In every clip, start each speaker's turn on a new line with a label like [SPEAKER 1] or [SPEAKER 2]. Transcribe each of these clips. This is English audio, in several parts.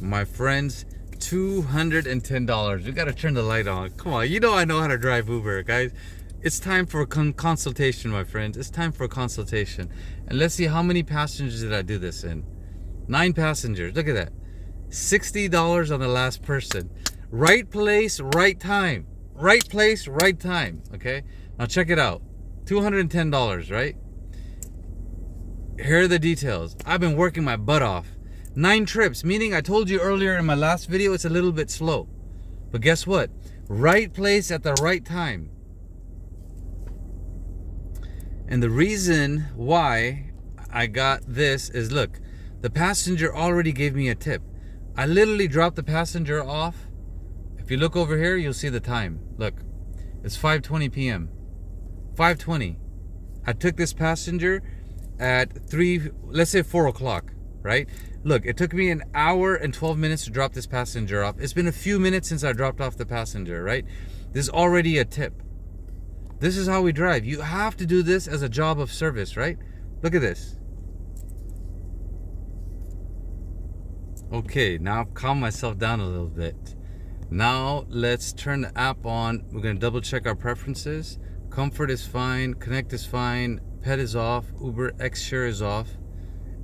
[SPEAKER 1] My friends, $210. We gotta turn the light on. Come on, you know I know how to drive Uber, guys. It's time for a consultation, my friends. It's time for a consultation. And let's see, how many passengers did I do this in? 9 passengers. Look at that. $60 on the last person. Right place, right time. Right place, right time. Okay? Now check it out. $210, right? Here are the details. I've been working my butt off. 9 trips, meaning I told you earlier in my last video it's a little bit slow. But guess what? Right place at the right time. And the reason why I got this is, look, the passenger already gave me a tip. I literally dropped the passenger off. If you look over here, you'll see the time. Look, it's 5:20 p.m. 5:20. I took this passenger at 4 o'clock, right? Look, it took me an hour and 12 minutes to drop this passenger off. It's been a few minutes since I dropped off the passenger, right? This is already a tip. This is how we drive. You have to do this as a job of service, right? Look at this. Okay, now I've calmed myself down a little bit. Now let's turn the app on. We're gonna double check our preferences. Comfort is fine, Connect is fine, Pet is off, ridexserve is off.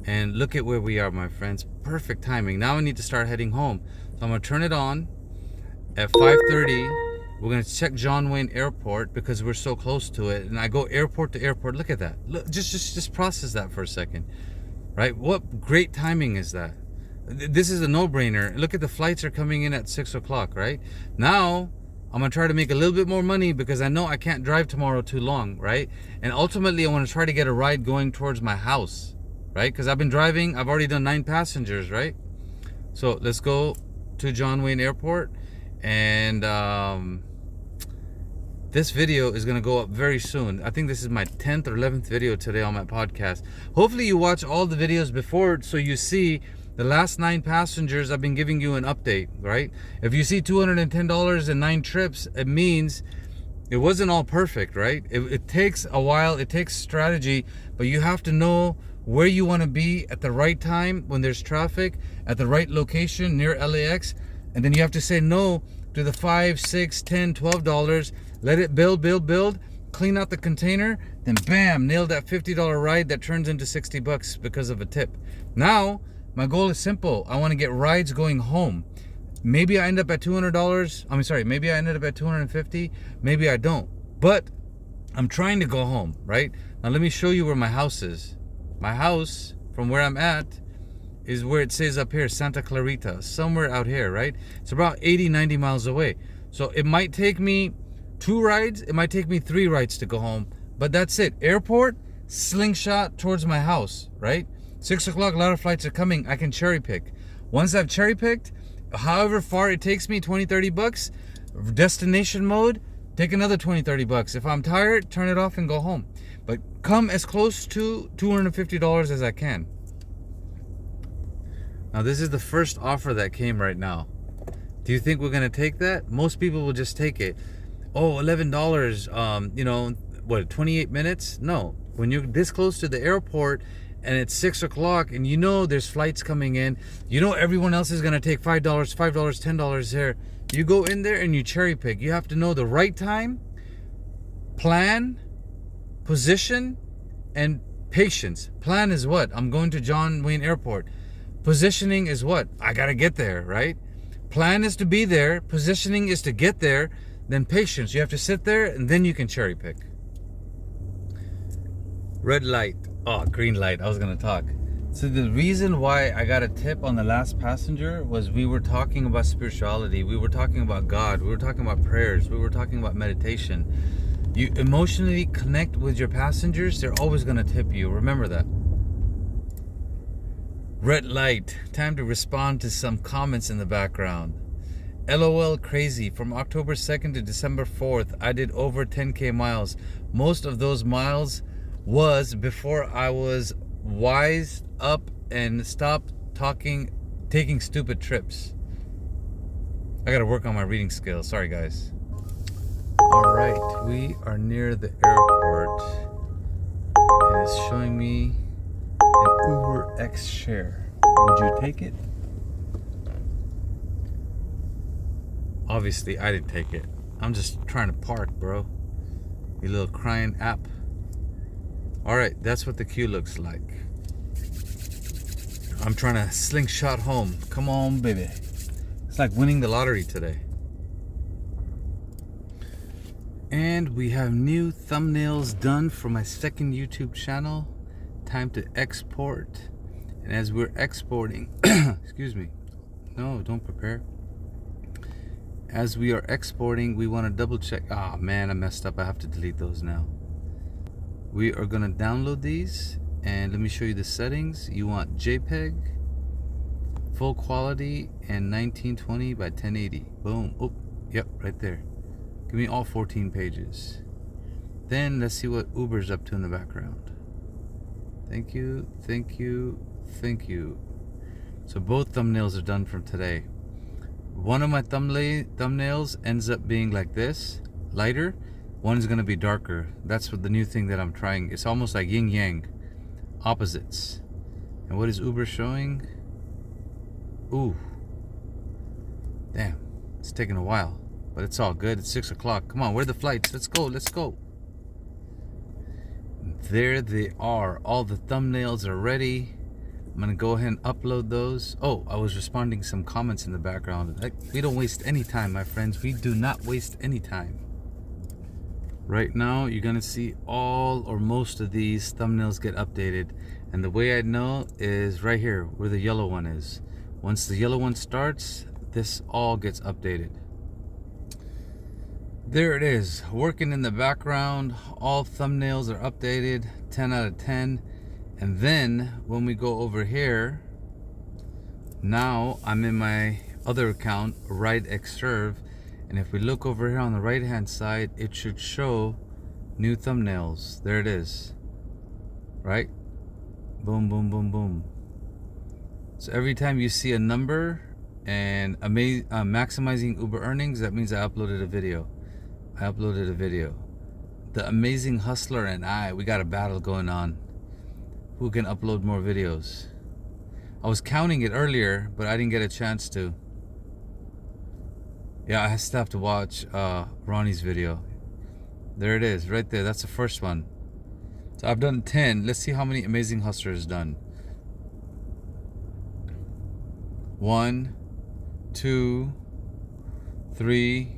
[SPEAKER 1] And look at where we are, my friends. Perfect timing. Now I need to start heading home. So I'm gonna turn it on at 5:30. We're gonna check John Wayne Airport because we're so close to it. And I go airport to airport. Look at that. Look, just process that for a second. Right? What great timing is that? This is a no-brainer. Look at the flights are coming in at 6 o'clock, right? Now, I'm gonna try to make a little bit more money because I know I can't drive tomorrow too long, right? And ultimately, I wanna try to get a ride going towards my house, right? Because I've been driving, I've already done 9 passengers, right? So let's go to John Wayne Airport. And this video is gonna go up very soon. I think this is my 10th or 11th video today on my podcast. Hopefully you watch all the videos before so you see the last 9 passengers. I've been giving you an update, right? If you see $210 and 9 trips, it means it wasn't all perfect, right? It takes a while, it takes strategy, but you have to know where you want to be at the right time when there's traffic, at the right location near LAX, and then you have to say no to the $5, $6, $10, $12. Let it build, clean out the container, then bam, nail that $50 ride that turns into $60 because of a tip. Now, my goal is simple. I want to get rides going home. Maybe I end up at $200. Maybe I ended up at $250. Maybe I don't. But I'm trying to go home, right? Now let me show you where my house is. My house, from where I'm at, is where it says up here, Santa Clarita, somewhere out here, right? It's about 80, 90 miles away. So it might take me 2 rides. It might take me 3 rides to go home. But that's it. Airport, slingshot towards my house, right? 6 o'clock, a lot of flights are coming. I can cherry pick. Once I've cherry picked, however far it takes me, $20, $30, destination mode, take another $20, $30. If I'm tired, turn it off and go home. But come as close to $250 as I can. Now this is the first offer that came right now. Do you think we're gonna take that? Most people will just take it. Oh, $11, 28 minutes? No, when you're this close to the airport and it's 6 o'clock and you know there's flights coming in, you know everyone else is gonna take $5, $10 here. You go in there and you cherry pick. You have to know the right time, plan, position, and patience. Plan is what? I'm going to John Wayne Airport. Positioning is what? I gotta get there, right? Plan is to be there. Positioning is to get there. Then patience. You have to sit there and then you can cherry pick. Red light. Oh, green light. I was gonna talk. So the reason why I got a tip on the last passenger was we were talking about spirituality. We were talking about God. We were talking about prayers. We were talking about meditation. You emotionally connect with your passengers, they're always gonna tip you. Remember that. Red light. Time to respond to some comments in the background. LOL crazy. From October 2nd to December 4th, I did over 10K miles. Most of those miles was before I was wised up and stopped taking stupid trips. I gotta work on my reading skills. Sorry, guys. All right, we are near the airport. It is showing me an ridexserve. Would you take it? Obviously, I didn't take it. I'm just trying to park, bro. You little crying app. All right, that's what the queue looks like. I'm trying to slingshot home. Come on, baby. It's like winning the lottery today. And we have new thumbnails done for my second YouTube channel. Time to export. And as we're exporting, excuse me. No, don't prepare. As we are exporting, we want to double check. Ah, man, I messed up. I have to delete those now. We are going to download these. And let me show you the settings. You want JPEG, full quality, and 1920 by 1080. Boom. Oh, yep, right there. Give me all 14 pages. Then let's see what Uber's up to in the background. Thank you, thank you, thank you. So both thumbnails are done from today. One of my thumbnails ends up being like this, lighter. One is going to be darker. That's what the new thing that I'm trying. It's almost like yin yang, opposites. And what is Uber showing? Ooh, damn, it's taking a while, but it's all good. It's 6 o'clock. Come on, where are the flights? Let's go, let's go. There they are. All the thumbnails are ready. I'm gonna go ahead and upload those. Oh, I was responding to some comments in the background. We don't waste any time, my friends. We do not waste any time. Right now, you're gonna see all or most of these thumbnails get updated. And the way I know is right here, where the yellow one is. Once the yellow one starts, this all gets updated. There it is, working in the background. All thumbnails are updated, 10 out of 10. And then when we go over here, now I'm in my other account, rideXserve. And if we look over here on the right hand side, it should show new thumbnails. There it is, right? Boom, boom, boom, boom. So every time you see a number and maximizing Uber earnings, that means I uploaded a video. The Amazing Hustler and I, we got a battle going on. Who can upload more videos? I was counting it earlier, but I didn't get a chance to. Yeah, I still have to watch Ronnie's video. There it is, right there. That's the first one. So I've done 10. Let's see how many Amazing Hustlers done. 1, 2, 3,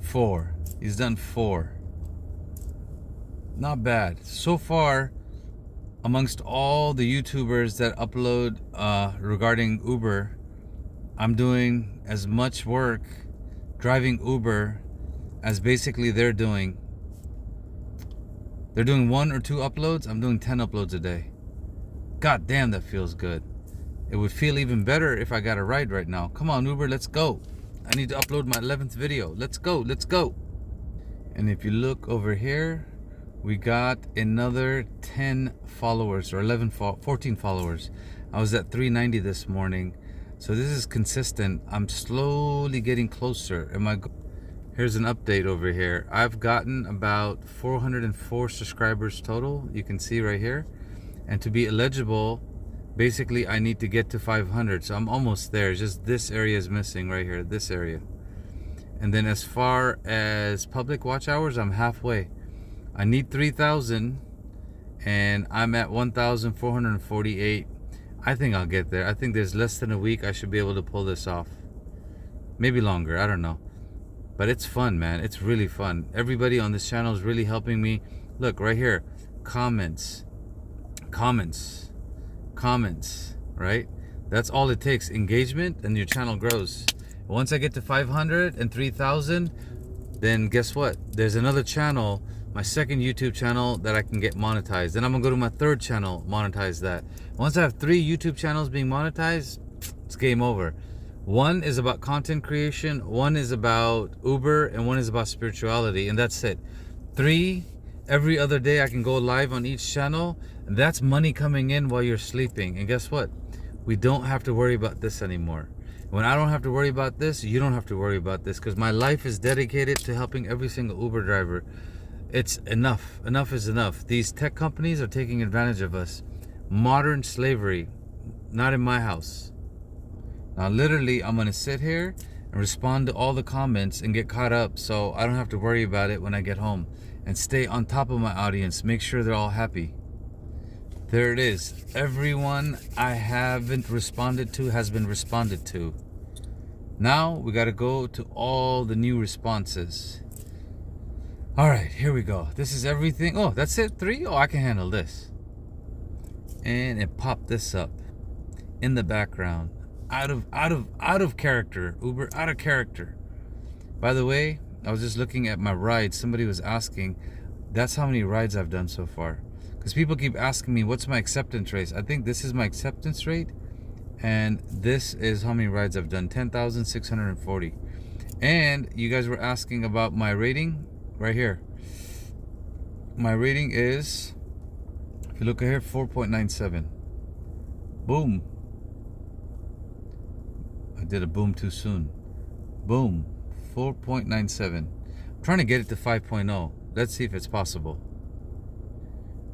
[SPEAKER 1] 4. He's done 4. Not bad. So far, amongst all the YouTubers that upload regarding Uber, I'm doing as much work driving Uber as basically they're doing. They're doing 1 or 2 uploads. I'm doing 10 uploads a day. God damn, that feels good. It would feel even better if I got a ride right now. Come on, Uber, let's go. I need to upload my 11th video. Let's go, let's go. And if you look over here, we got another 10 followers or 14 followers. I was at 390 this morning. So this is consistent. I'm slowly getting closer. Here's an update over here. I've gotten about 404 subscribers total. You can see right here. And to be eligible, basically I need to get to 500. So I'm almost there. Just this area is missing right here, this area. And then as far as public watch hours, I'm halfway. I need 3,000 and I'm at 1,448. I think I'll get there. I think there's less than a week I should be able to pull this off. Maybe longer, I don't know. But it's fun, man. It's really fun. Everybody on this channel is really helping me. Look, right here. Comments, right? That's all it takes. Engagement and your channel grows. Once I get to 500 and 3,000, then guess what? There's another channel, my second YouTube channel, that I can get monetized. Then I'm gonna go to my third channel, monetize that. Once I have 3 YouTube channels being monetized, it's game over. One is about content creation, one is about Uber, and one is about spirituality, and that's it. 3, every other day I can go live on each channel, and that's money coming in while you're sleeping. And guess what? We don't have to worry about this anymore. When I don't have to worry about this, you don't have to worry about this, because my life is dedicated to helping every single Uber driver. It's enough. Enough is enough. These tech companies are taking advantage of us. Modern slavery, not in my house. Now literally I'm gonna sit here and respond to all the comments and get caught up, so I don't have to worry about it when I get home, and stay on top of my audience, make sure they're all happy. There it is. Everyone I haven't responded to has been responded to. Now we got to go to all the new responses. All right, here we go. This is everything. Oh, that's it. 3. Oh, I can handle this. And it popped this up in the background. Out of character. Uber out of character. By the way, I was just looking at my rides. Somebody was asking, that's how many rides I've done so far. Because people keep asking me, what's my acceptance rate? I think this is my acceptance rate. And this is how many rides I've done. 10,640. And you guys were asking about my rating. Right here. My rating is, if you look at here, 4.97. Boom. I did a boom too soon. Boom. 4.97. I'm trying to get it to 5.0. Let's see if it's possible.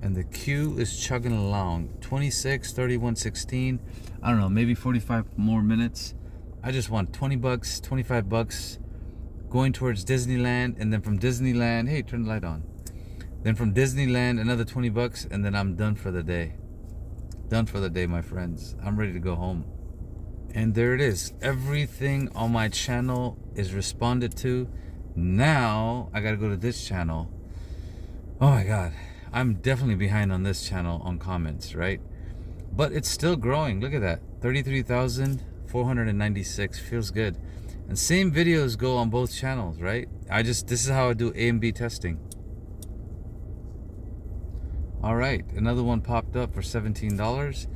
[SPEAKER 1] And the queue is chugging along. 26, 31, 16. I don't know, maybe 45 more minutes. I just want 20 bucks, 25 bucks going towards Disneyland. And then from Disneyland, hey, turn the light on. Then from Disneyland, another 20 bucks. And then I'm done for the day. Done for the day, my friends. I'm ready to go home. And there it is. Everything on my channel is responded to. Now I gotta go to this channel. Oh my God. I'm definitely behind on this channel on comments, right? But it's still growing. Look at that. 33,496. Feels good. And same videos go on both channels, right? This is how I do A and B testing. All right. Another one popped up for $17.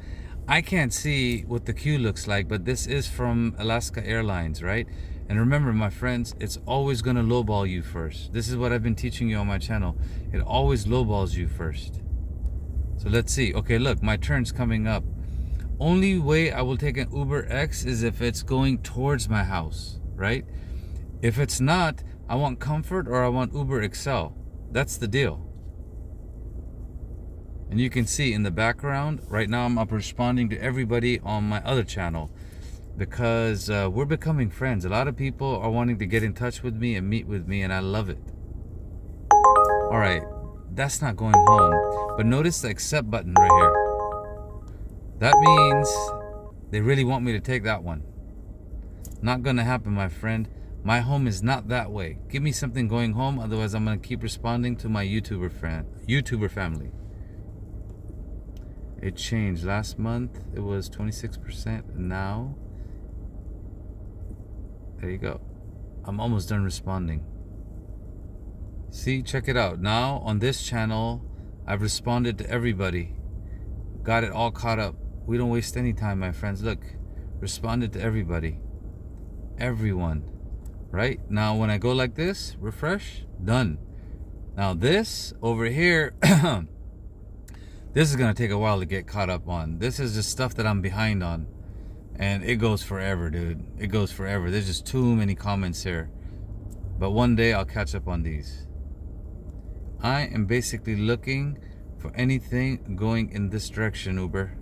[SPEAKER 1] I can't see what the queue looks like, but this is from Alaska Airlines, right? And remember, my friends, it's always going to lowball you first. This is what I've been teaching you on my channel. It always lowballs you first. So let's see. Okay, look, my turn's coming up. Only way I will take an Uber X is if it's going towards my house, right? If it's not, I want Comfort or I want Uber XL. That's the deal. And you can see in the background, right now I'm up responding to everybody on my other channel. Because we're becoming friends. A lot of people are wanting to get in touch with me and meet with me, and I love it. All right, that's not going home. But notice the accept button right here. That means they really want me to take that one. Not gonna happen, my friend. My home is not that way. Give me something going home, otherwise I'm gonna keep responding to my YouTuber family. It changed. Last month it was 26%. Now, there you go. I'm almost done responding. See, check it out. Now on this channel, I've responded to everybody. Got it all caught up. We don't waste any time, my friends. Look, responded to everybody. Everyone. Right? Now when I go like this, refresh, done. Now this over here, this is going to take a while to get caught up on. This is just stuff that I'm behind on. And it goes forever, dude. It goes forever. There's just too many comments here. But one day I'll catch up on these. I am basically looking for anything going in this direction, Uber.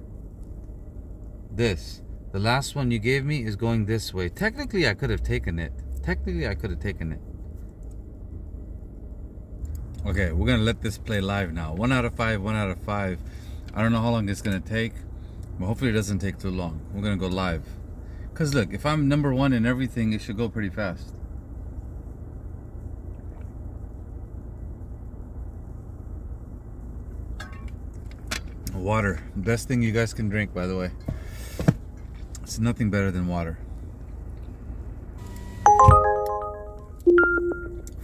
[SPEAKER 1] This. The last one you gave me is going this way. Technically, I could have taken it. Okay, we're going to let this play live now. 1 out of 5, 1 out of 5. I don't know how long it's going to take. But hopefully it doesn't take too long. We're going to go live. Because look, if I'm number 1 in everything, it should go pretty fast. Water. Best thing you guys can drink, by the way. It's nothing better than water.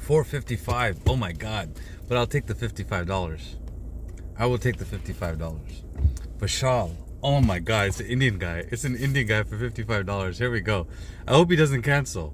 [SPEAKER 1] $4.55. Oh my God. But I'll take the $55. I will take the $55. Vishal. Oh my God, it's an Indian guy. It's an Indian guy for $55. Here we go. I hope he doesn't cancel.